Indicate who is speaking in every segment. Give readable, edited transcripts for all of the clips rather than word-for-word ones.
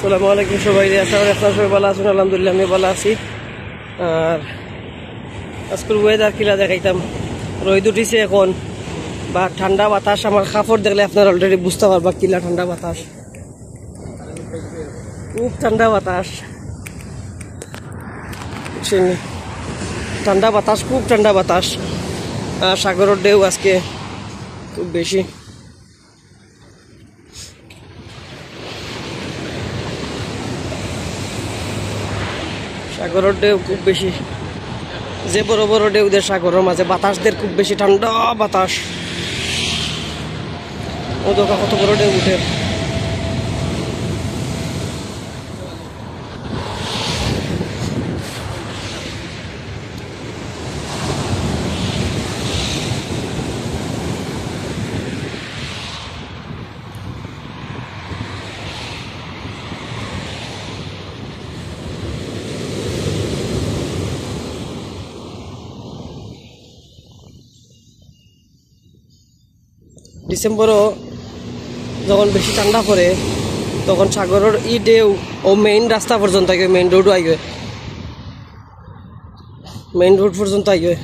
Speaker 1: আসসালামু আলাইকুম সবাই, আশা করি আপনারা সবাই ভালো আছেন। আলহামদুলিল্লাহ আমি ভালো আছি। আর আজকের ওয়েদার কিলা দেখাইতাম, রোদ উঠিছে এখন বা ঠান্ডা বাতাস। আমার কাপড় দেখলে আপনারা অলরেডি বুঝতে পারবা কিলা ঠান্ডা বাতাস, খুব ঠান্ডা বাতাস, ঠান্ডা বাতাস, খুব ঠান্ডা বাতাস। আর সাগরের ঢেউ আজকে খুব বেশি। সাগরের ঢেউ খুব বেশি, যে বড় বড় ঢেউদের সাগরের মাঝে বাতাসদের খুব বেশি ঠান্ডা বাতাস। ও দেখা কত বড় ঢেউ উঠে। ডিসেম্বরও যখন বেশি ঠান্ডা পড়ে তখন সাগরের ই ঢেউ ও মেইন রাস্তা পর্যন্ত আইবে, মেইন রোডও আইবে, মেইন রোড পর্যন্ত আইবে।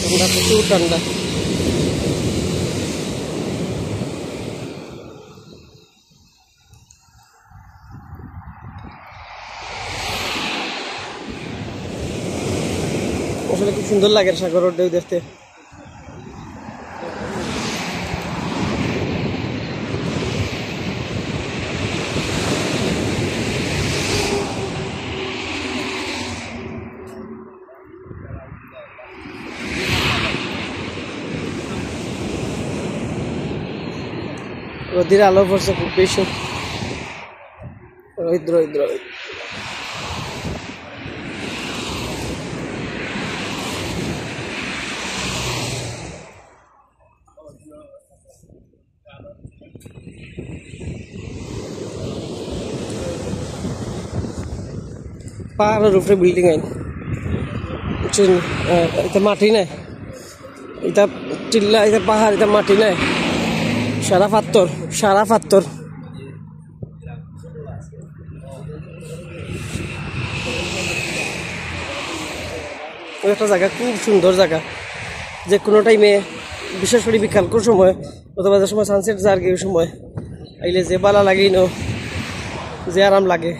Speaker 1: ঠান্ডা, প্রচুর ঠান্ডা। আসলে খুব সুন্দর লাগে সাগরের ঢেউ দেখতে। রোদের আলো পড়ছে খুব বেশি, রোদ রোদ রোদ। পাহাড়ের উপরে বিল্ডিং আইন, এটা মাটি নাই, এটা টিল্লা, এটা পাহাড়, এটা মাটি নাই, সারা পাত্তর, সারা পাত্তর। একটা জায়গা, খুব সুন্দর জায়গা, যে কোনো টাইমে, বিশেষ করে বিকালকর সময় অথবা যে সময় সানসেট যার ওই সময় আইলে যে বালা লাগেই ন, যে আরাম লাগে।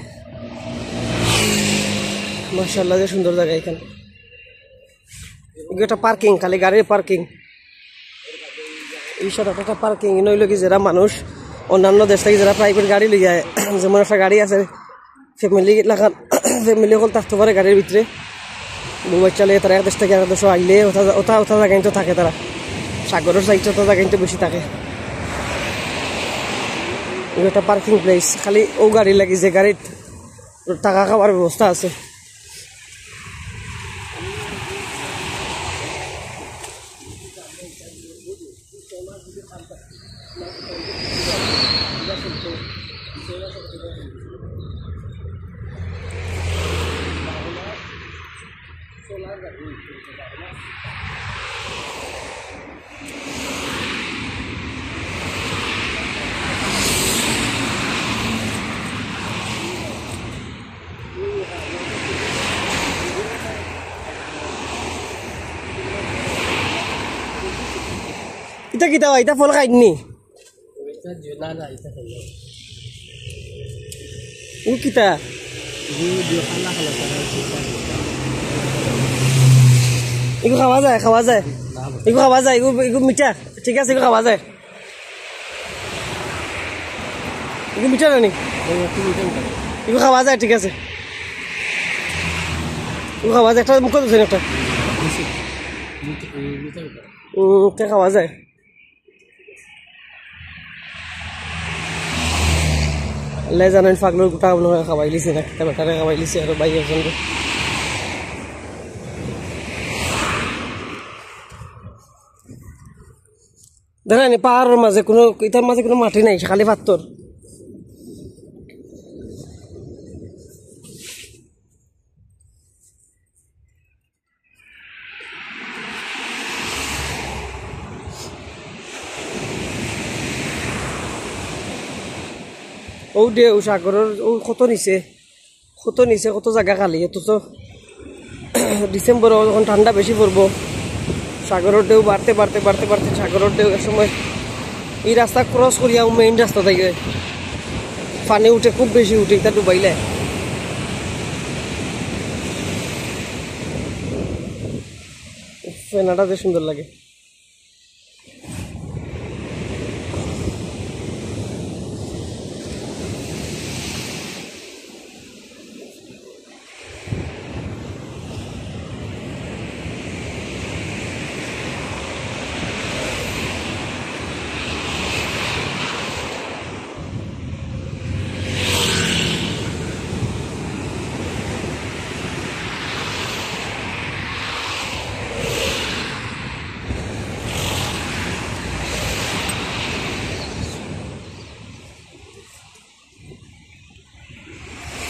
Speaker 1: মাশাআল্লাহ, যে সুন্দর জায়গা। এখানে একটা পার্কিং, খালি গাড়ির পার্কিং, এই সাথে একটা পার্কিং নইল কি যারা মানুষ অন্যান্য দেশ থেকে যারা প্রাইভেট গাড়ি লিয়ে যায়, যেমন একটা গাড়ি আছে ফ্যামিলি লাগান, ফ্যামিলি হল থাকতে পারে গাড়ির ভিতরে, বউ বাচ্চা লিয়ে তারা এক দেশ থেকে এক দেশে আইলে ওটা ওটা জায়গায় তো থাকে, তারা সাগরের সাইডে ওটা জায়গায় তো বেশি থাকে। একটা পার্কিং প্লেস, খালি ও গাড়ি লাগে যে গাড়ির টাকা খাওয়ার ব্যবস্থা আছে। এটা কিতা এটা ফল খাইনি ও কিতা এগুলো খাওয়া যায়, খাওয়া যায়, এগুলো খাওয়া যায়, এগুলো মিঠা, ঠিক আছে, এগুলো খাওয়া যায়, এগুলো মিঠা না নি, এগুলো খাওয়া যায়, ঠিক আছে, এগুলো খাওয়া যায়। একটা মুখ দিচ্ছেন একটা খাওয়া যায়। লে জানেন পাগলোর গোটা মনে হয় খাওয়াই লিছে না, বেটারে খাওয়াই লিছে আর বাইরের সঙ্গে। দেখেন পাহাড়ের মাঝে কোনো ইটার মাঝে কোনো মাটি নাই, খালি পাথর। ও ঢেউ সাগরের ও কত নিচে কত জায়গা খালি। অথচ ডিসেম্বর যখন ঠান্ডা বেশি পড়বো, সাগরের ঢেউ বাড়তে বাড়তে বাড়তে বাড়তে সাগরের ঢেউ এক সময় এই রাস্তা ক্রস করিয়া মেইন রাস্তা থেকে পানি উঠে, খুব বেশি উঠে, এটা ডুবাইলে ফেনাটা যে সুন্দর লাগে।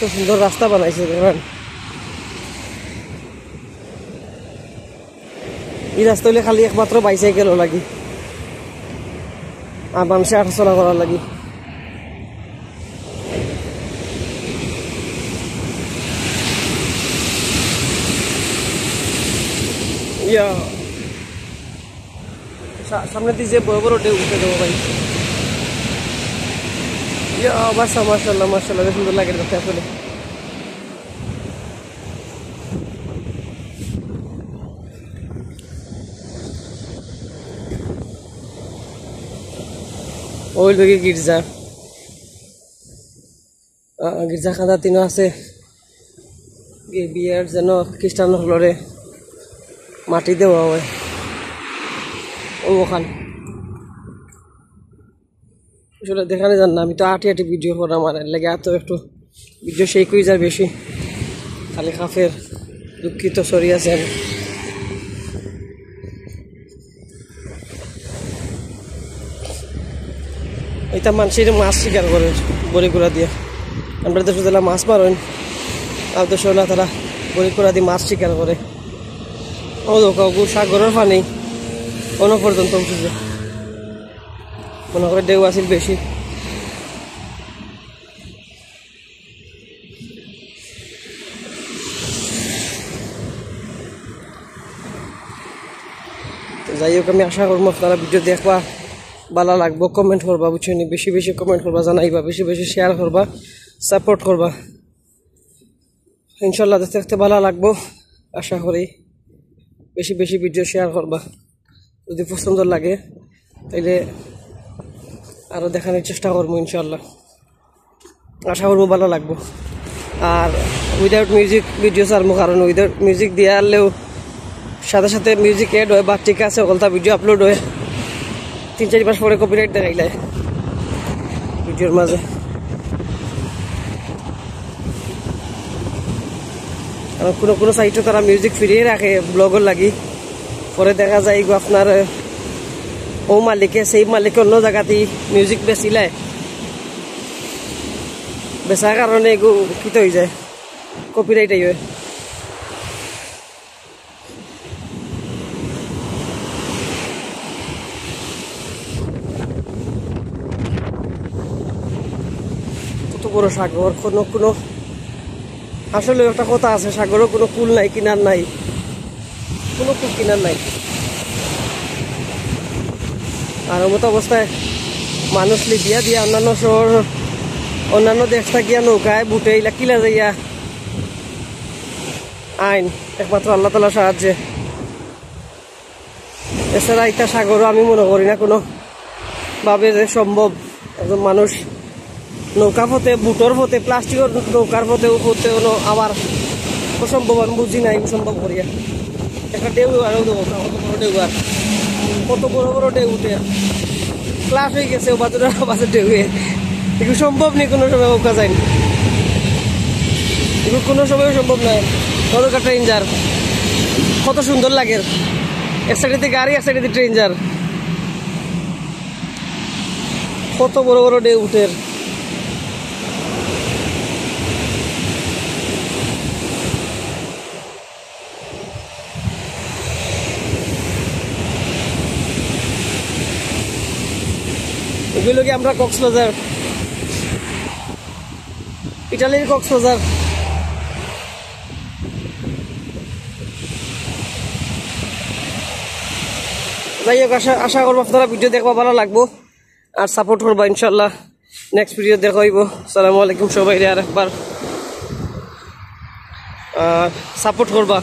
Speaker 1: তো সুন্দর রাস্তা বানাইছে দেখেন। এই রাস্তা হলে খালি একমাত্র বাইসাইকেল লাগি আর মানুষে হাঁটাচলা করার লাগি। সামনে দিয়ে যে বড় বড় ঢেউ উঠে দেবো ভাই। মাশাআল্লাহ মাশাআল্লাহ, সুন্দর লাগে দেখতে আসলে। ওই লোকে গির্জা খাদা তিনও আছে। বিয়ের যেন খ্রিস্টান হলরে মাটি দেওয়া হয় ওখান আসলে দেখানো যান না। আমি তো আটি ভিডিও করা মানে লেগে এত একটু ভিডিও সেই কই যায় বেশি, খালি খাফের দুঃখিত সরি আছেন। এটা মানুষের মাছ শিকার করে বড়িগুড়া দিয়ে। আমরা দেশে যারা মাছ মারেন আর দেশে না, তারা বড়িগুড়া দিয়ে মাছ শিকার করে। ও দেখো সাগরের পানি অন্য পর্যন্ত উঠেছে, মনে করে ঢেউ আসিল বেশি। যাই হোক, আমি আশা করবো আপনারা ভিডিও দেখবা, ভালো লাগবো, কমেন্ট করবা, বুঝছেন, বেশি বেশি কমেন্ট করবা, জানাইবা, বেশি বেশি শেয়ার করবা, সাপোর্ট করবা। ইনশাল্লাহ দেখতে দেখতে ভালো লাগবো, আশা করি। বেশি বেশি ভিডিও শেয়ার করবা, যদি পছন্দ লাগে তাইলে আরও দেখানোর চেষ্টা করবো ইনশাল্লাহ। আশা করবো ভালো লাগবো। আর উইদাউট মিউজিক ভিডিও ছাড়বো, কারণ উইদাউট মিউজিক দিয়ে আনলেও সাথে সাথে মিউজিক এড হয় বা ঠিক আছে ওগুলো ভিডিও আপলোড হয়, 3-4 মাস পরে কপিরাইট দেখাইলে ভিডিওর মাঝে। কারণ কোনো সাইটে তারা মিউজিক ফিরিয়ে রাখে ব্লগের লাগি, পরে দেখা যায় এগুলো আপনার ও মালিকে সেই মালিকে অন্য জায়গাতেই মিউজিক বেচিলায়, বেচার কারণে এগুলো কিত হয়ে যায়, কপিরাইট হয়। কত বড় সাগর, কোনো আসলে একটা কথা আছে, সাগরের কোনো কুল নাই, কিনার নাই, কোনো কুল কিনার নাই। আর মতো অবস্থায় মানুষ লিবিয়া দিয়া অন্যান্য শহর অন্যান্য দেশ থাকিয়া নৌকায় বুটে ইলা কিলা যাইয়া আইন একমাত্র আল্লাহ তাআলার সাহায্যে। এছাড়া ইটা সাগরও আমি মনে করি না কোনো ভাবে যে সম্ভব। একজন মানুষ নৌকা পথে, বুটর পথে, প্লাস্টিকের নৌকার পথে উপরতে আবার অসম্ভব, আমি বুঝি নাই সম্ভব করিয়া। একটা ঢেউ আরও দেবো, কত বড় ঢেউ, আর কত বড় বড় ঢেউ উঠে ক্লাস হয়ে গেছে ও বাজার ঢেউয়ে। এগুলো সম্ভব নেই, কোনো সময় ওকা যায়নি, এগুলো কোনো সময় সম্ভব নয়। কত ট্রেন যার কত সুন্দর লাগে, এক সাইডে গাড়ি এক সাইডে ট্রেন যার। কত বড় বড় ঢেউ উঠের। এগুলো কি আমরা কক্সবাজার, ইটালির কক্সবাজার। যাই হোক, আশা করবো আপনারা ভিডিও দেখবা ভালো লাগবো আর সাপোর্ট করবা। ইনশাল্লাহ নেক্সট ভিডিও দেখা হইব। আসসালামু আলাইকুম সবাই, আর একবার সাপোর্ট করবা।